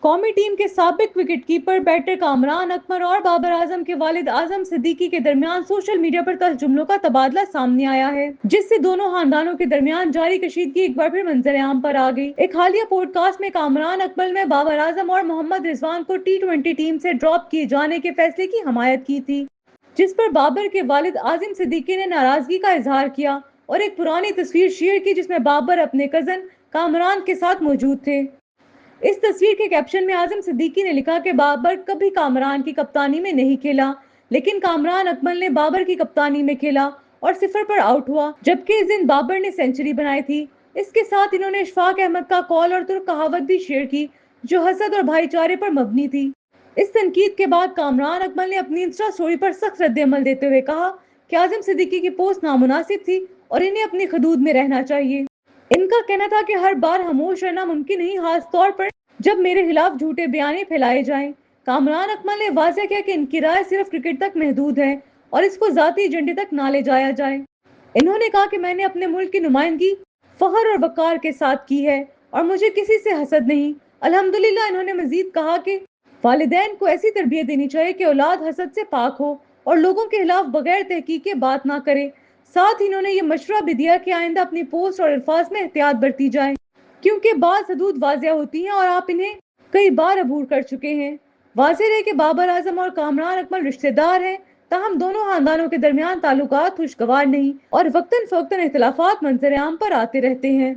قومی ٹیم کے سابق وکٹ کیپر بیٹر کامران اکمل اور بابر اعظم کے والد اعظم صدیقی کے درمیان سوشل میڈیا پر تلخ جملوں کا تبادلہ سامنے آیا ہے، جس سے دونوں خاندانوں کے درمیان جاری کشیدگی ایک بار پھر منظر عام پر آ گئی۔ ایک حالیہ پوڈ کاسٹ میں کامران اکمل نے بابر اعظم اور محمد رضوان کو ٹی20 ٹیم سے ڈراپ کیے جانے کے فیصلے کی حمایت کی تھی، جس پر بابر کے والد اعظم صدیقی نے ناراضگی کا اظہار کیا اور ایک پرانی تصویر شیئر کی جس میں بابر اپنے کزن کامران کے ساتھ موجود تھے۔ اس تصویر کے کیپشن میں اعظم صدیقی نے لکھا کہ بابر کبھی کامران کی کپتانی میں نہیں کھیلا، لیکن کامران اکمل نے بابر کی کپتانی میں کھیلا اور 0 پر آؤٹ ہوا، جبکہ اس دن بابر نے سینچری بنائی تھی۔ اس کے ساتھ انہوں نے اشفاق احمد کا قول اور ترک کہاوت بھی شیئر کی جو حسد اور بھائی چارے پر مبنی تھی۔ اس تنقید کے بعد کامران اکمل نے اپنی انسٹا سٹوری پر سخت رد عمل دیتے ہوئے کہا کہ اعظم صدیقی کی پوسٹ نامناسب تھی اور انہیں اپنی حدود میں رہنا چاہیے۔ ان کا کہنا تھا کہ ہر بار خاموش رہنا ممکن نہیں، خاص طور پر جب میرے خلاف جھوٹے بیانے پھیلائے جائیں۔ کامران اکمل نے واضح کیا کہ ان کی رائے صرف کرکٹ تک محدود ہے اور اس کو ذاتی ایجنڈے تک نہ لے جایا جائے۔ انہوں نے کہا کہ میں نے اپنے ملک کی نمائندگی فخر اور وقار کے ساتھ کی ہے اور مجھے کسی سے حسد نہیں، الحمدللہ۔ انہوں نے مزید کہا کہ والدین کو ایسی تربیت دینی چاہیے کہ اولاد حسد سے پاک ہو اور لوگوں کے خلاف بغیر تحقیق کے بات نہ کرے۔ ساتھ ہی انہوں نے یہ مشورہ بھی دیا کہ آئندہ اپنی پوسٹ اور الفاظ میں احتیاط برتی جائے، کیونکہ بعض حدود واضح ہوتی ہیں اور آپ انہیں کئی بار عبور کر چکے ہیں۔ واضح رہے کہ بابر اعظم اور کامران اکمل رشتہ دار ہیں، تاہم دونوں خاندانوں کے درمیان تعلقات خوشگوار نہیں اور وقتاً فوقتاً اختلافات منظر عام پر آتے رہتے ہیں۔